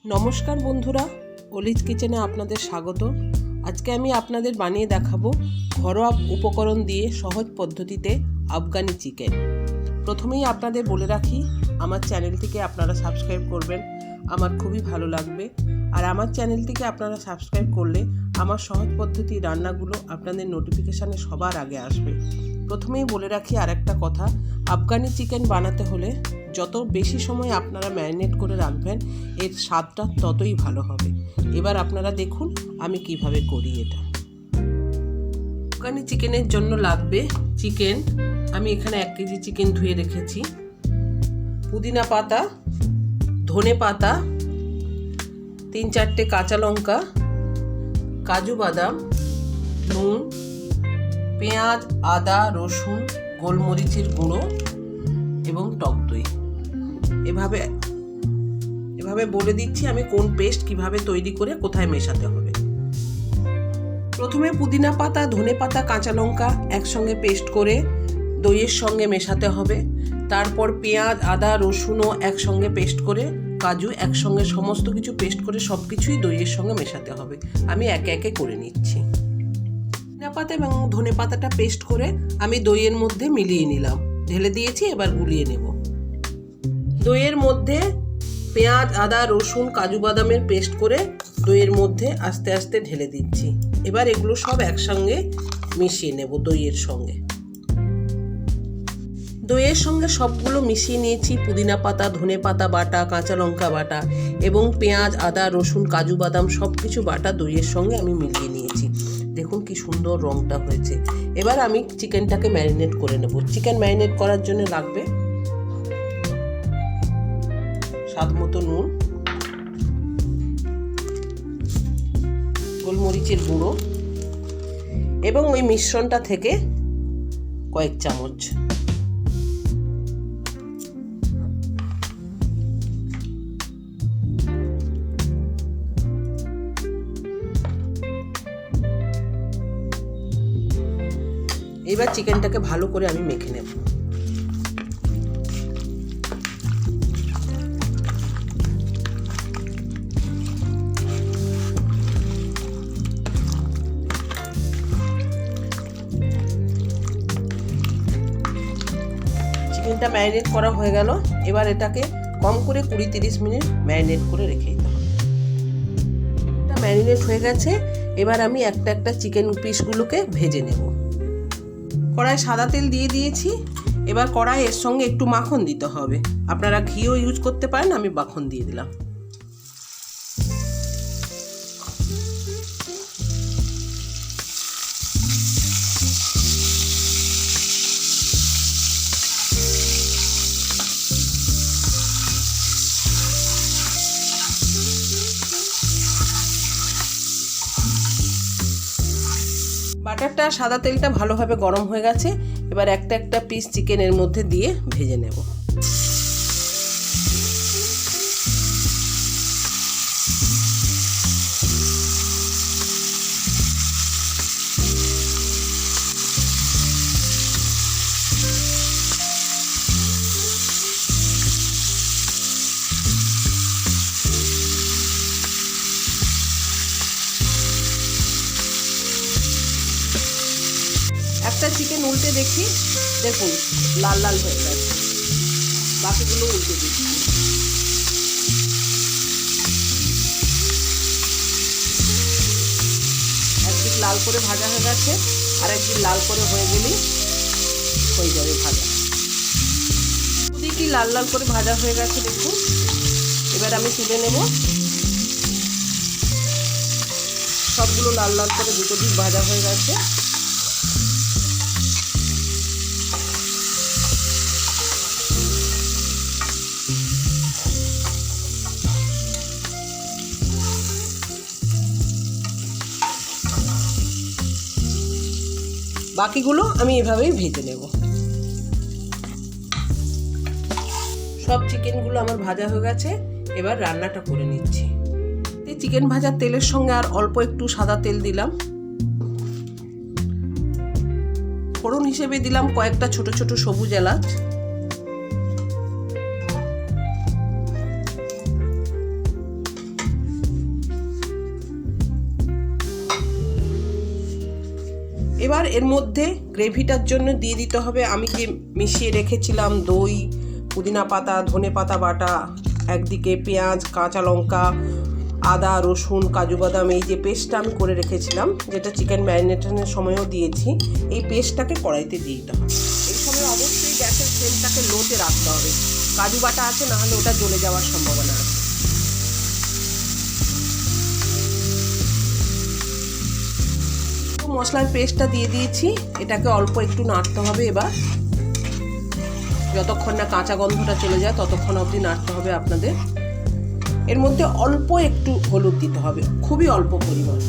নমস্কার বন্ধুরা, অলিজ কিচেনে আপনাদের স্বাগত। আজকে আমি আপনাদের বানিয়ে দেখাবো ঘরোয়া উপকরণ দিয়ে সহজ পদ্ধতিতে আফগানি চিকেন। প্রথমেই আপনাদের বলে রাখি, আমার চ্যানেলটিকে আপনারা সাবস্ক্রাইব করবেন, আমার খুবই ভালো লাগবে। আর আমার চ্যানেলটিকে আপনারা সাবস্ক্রাইব করলে আমার সহজ পদ্ধতি রান্নাগুলো আপনাদের নোটিফিকেশানে সবার আগে আসবে। প্রথমেই বলে রাখি আর একটা কথা, আফগানি চিকেন বানাতে হলে যত বেশি সময় আপনারা ম্যারিনেট করে রাখবেন এর স্বাদটা ততই ভালো হবে। এবার আপনারা দেখুন আমি কিভাবে করি এটা। আফগানি চিকেনের জন্য লাগবে চিকেন। আমি এখানে 1 কেজি চিকেন ধুয়ে রেখেছি, পুদিনা পাতা, ধনে পাতা, 3-4টে কাঁচা লঙ্কা, কাজু বাদাম, নুন, পেঁয়াজ, আদা, রসুন, গোলমরিচের গুঁড়ো এবং টক দই। এভাবে বলে দিচ্ছি আমি কোন পেস্ট কিভাবে তৈরি করে কোথায় মেশাতে হবে। প্রথমে পুদিনা পাতা, ধনে পাতা, কাঁচা লঙ্কা একসঙ্গে পেস্ট করে দইয়ের সঙ্গে মেশাতে হবে। তারপর পেঁয়াজ, আদা, রসুনও একসঙ্গে পেস্ট করে, কাজু একসঙ্গে, সমস্ত কিছু পেস্ট করে সব কিছুই দইয়ের সঙ্গে মেশাতে হবে। আমি একে একে করে নিচ্ছি। পুদিনা পাতা এবং ধনে পাতাটা পেস্ট করে আমি দইয়ের মধ্যে মিলিয়ে নিলাম, ঢেলে দিয়েছি। এবার গুলিয়ে নেব। দইয়ের মধ্যে পেঁয়াজ, আদা, রসুন, কাজু বাদামের পেস্ট করে দইয়ের মধ্যে আস্তে আস্তে ঢেলে দিচ্ছি। এবার এগুলো সব একসঙ্গে মিশিয়ে নেব দইয়ের সঙ্গে। দইয়ের সঙ্গে সবগুলো মিশিয়ে নিয়েছি। পুদিনা পাতা, ধনে পাতা বাটা, কাঁচা লঙ্কা বাটা এবং পেঁয়াজ, আদা, রসুন, কাজু বাদাম সব কিছু বাটা দইয়ের সঙ্গে আমি মিলিয়ে নিয়েছি। দেখুন কি সুন্দর রঙটা হয়েছে। এবার আমি চিকেনটাকে ম্যারিনেট করে নেব। চিকেন ম্যারিনেট করার জন্য লাগবে স্বাদ মতো নুন, গোলমরিচের গুঁড়ো এবং ওই মিশ্রণটা থেকে কয়েক চামচ। এবার চিকেনটাকে ভালো করে আমি মেখে নেব। চিকেনটা ম্যারিনেট করা হয়ে গেল। এবার এটাকে কম করে 20-30 মিনিট ম্যারিনেট করে রেখে দিতে হবে। এটা ম্যারিনেট হয়ে গেছে। এবার আমি একটা একটা চিকেন পিসগুলোকে ভেজে নেব। কড়াই সাদা তেল দিয়ে দিয়েছি। এবার কড়াইয়ের সঙ্গে একটু মাখন দিতে হবে। আপনারা ঘিও ইউজ করতে পারেন, আমি মাখন দিয়ে দিলাম। বাটারটা, সাদা তেলটা ভালোভাবে গরম হয়ে গেছে। এবার একটা একটা পিস চিকেনের মধ্যে দিয়ে ভেজে নেব। একটা চিকেন উল্টে দেখি, দেখুন লাল লাল হয়ে গেছে। বাকিগুলো উল্টে দিচ্ছি। একদিক লাল করে ভাজা হয়ে গেছে, আর একদিক লাল করে হয়ে গেলেই হয়ে যাবে ভাজা। দুদিকই লাল লাল করে ভাজা হয়ে গেছে দেখুন। এবার আমি তুলে নেব। সবগুলো লাল লাল করে দুটো দিক ভাজা হয়ে গেছে। বাকিগুলো আমি এভাবেই ভেজে নেব। সব চিকেনগুলো আমার ভাজা হয়ে গেছে। এবার রান্নাটা করে নিচ্ছি। এই চিকেন ভাজার তেলের সঙ্গে আর অল্প একটু সাদা তেল দিলাম। ফোড়ন হিসেবে দিলাম কয়েকটা ছোট ছোট সবুজ এলাচ, এবার এর মধ্যে গ্রেভিটার জন্য দিয়ে দিতে হবে আমি যে মিশিয়ে রেখেছিলাম দই, পুদিনা পাতা, ধনে পাতা বাটা, একদিকে পেঁয়াজ, কাঁচা লঙ্কা, আদা, রসুন, কাজু বাদাম, এই যে পেস্টটা আমি করে রেখেছিলাম, যেটা চিকেন ম্যারিনেশনের সময়ও দিয়েছি, এই পেস্টটাকে কড়াইতে দিয়ে দিতে হবে। এই সময় অবশ্যই গ্যাসের ফ্লেমটাকে লোতে রাখতে হবে, কাজু বাটা আছে, নাহলে ওটা জ্বলে যাওয়ার সম্ভাবনা আছে। মশলার পেস্টটা দিয়ে দিয়েছি, এটাকে অল্প একটু নাড়তে হবে। এবার যতক্ষণ না কাঁচা গন্ধটা চলে যায় ততক্ষণ অবধি নাড়তে হবে আপনাদের। এর মধ্যে অল্প একটু হলুদ দিতে হবে, খুবই অল্প পরিমাণ।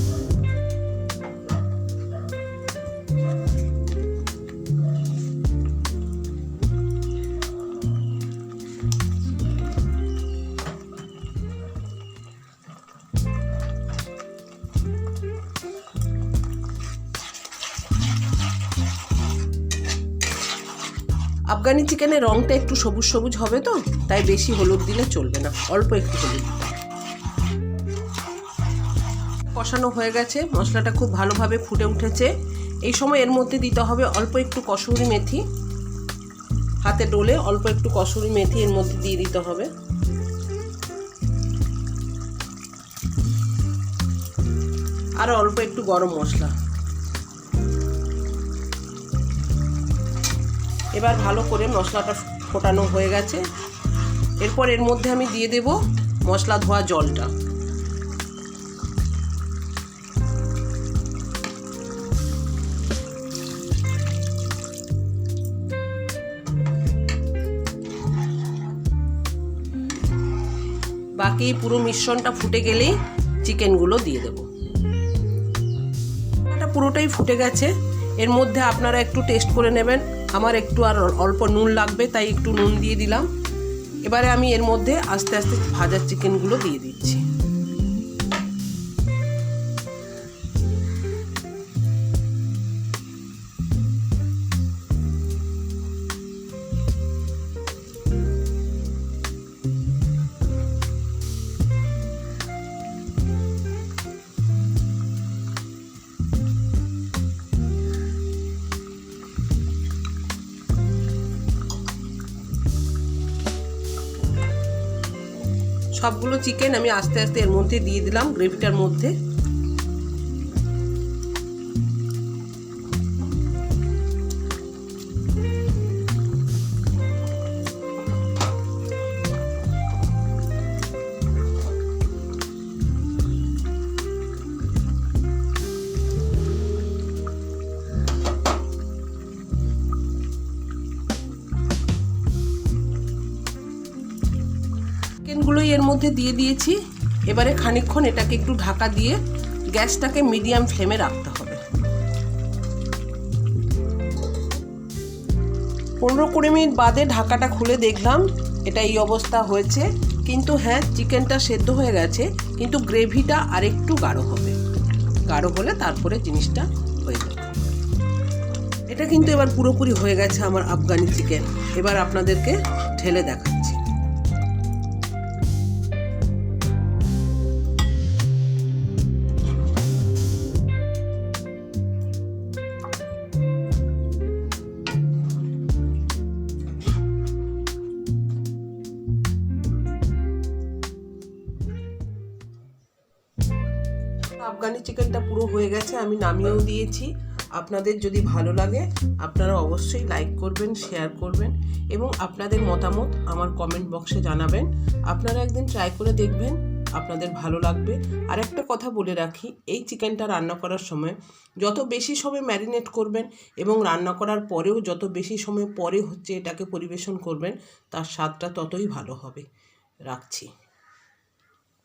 আফগানি চিকেনের রঙটা একটু সবুজ সবুজ হবে, তো তাই বেশি হলুদ দিলে চলবে না, অল্প একটু হলুদ দিতে হবে। কষানো হয়ে গেছে, মশলাটা খুব ভালোভাবে ফুটে উঠেছে। এই সময় এর মধ্যে দিতে হবে অল্প একটু কসুরি মেথি, হাতে ডলে অল্প একটু কসুরি মেথি এর মধ্যে দিয়ে দিতে হবে। আর অল্প একটু গরম মশলা। এবার ভালো করে মশলাটা ফোটানো হয়ে গেছে। এরপর এর মধ্যে আমি দিয়ে দেব মশলা ধোয়া জলটা। বাকি পুরো মিশ্রণটা ফুটে গেলেই চিকেনগুলো দিয়ে দেব। এটা পুরোটাই ফুটে গেছে। এর মধ্যে আপনারা একটু টেস্ট করে নেবেন, আমার একটু আর অল্প নুন লাগবে, তাই একটু নুন দিয়ে দিলাম। এবারে আমি এর মধ্যে আস্তে আস্তে ভাজা চিকেনগুলো দিয়ে দিচ্ছি। সবগুলো চিকেন আমি আস্তে আস্তে এর মধ্যে দিয়ে দিলাম গ্রেভিটার মধ্যে। চিকেনগুলোই এর মধ্যে দিয়ে দিয়েছি। এবারে খানিকক্ষণ এটাকে একটু ঢাকা দিয়ে গ্যাসটাকে মিডিয়াম ফ্লেমে রাখতে হবে। 15-20 মিনিট বাদে ঢাকাটা খুলে দেখলাম এটা এই অবস্থা হয়েছে। কিন্তু হ্যাঁ, চিকেনটা সেদ্ধ হয়ে গেছে, কিন্তু গ্রেভিটা আরেকটু গাঢ় হবে। গাঢ় হলে তারপরে জিনিসটা হয়ে যাবে। এটা কিন্তু এবার পুরোপুরি হয়ে গেছে আমার আফগানি চিকেন। এবার আপনাদেরকে ঢেলে দেখাচ্ছি। আফগানি চিকেনটা পুরো হয়ে গেছে, আমি নামিয়েও দিয়েছি। আপনাদের যদি ভালো লাগে আপনারা অবশ্যই লাইক করবেন, শেয়ার করবেন এবং আপনাদের মতামত আমার কমেন্ট বক্সে জানাবেন। আপনারা একদিন ট্রাই করে দেখবেন, আপনাদের ভালো লাগবে। আর একটা কথা বলে রাখি, এই চিকেনটা রান্না করার সময় যত বেশি সময় ম্যারিনেট করবেন এবং রান্না করার পরেও যত বেশি সময় পরে এটাকে পরিবেশন করবেন, তার স্বাদটা ততই ভালো হবে। রাখছি।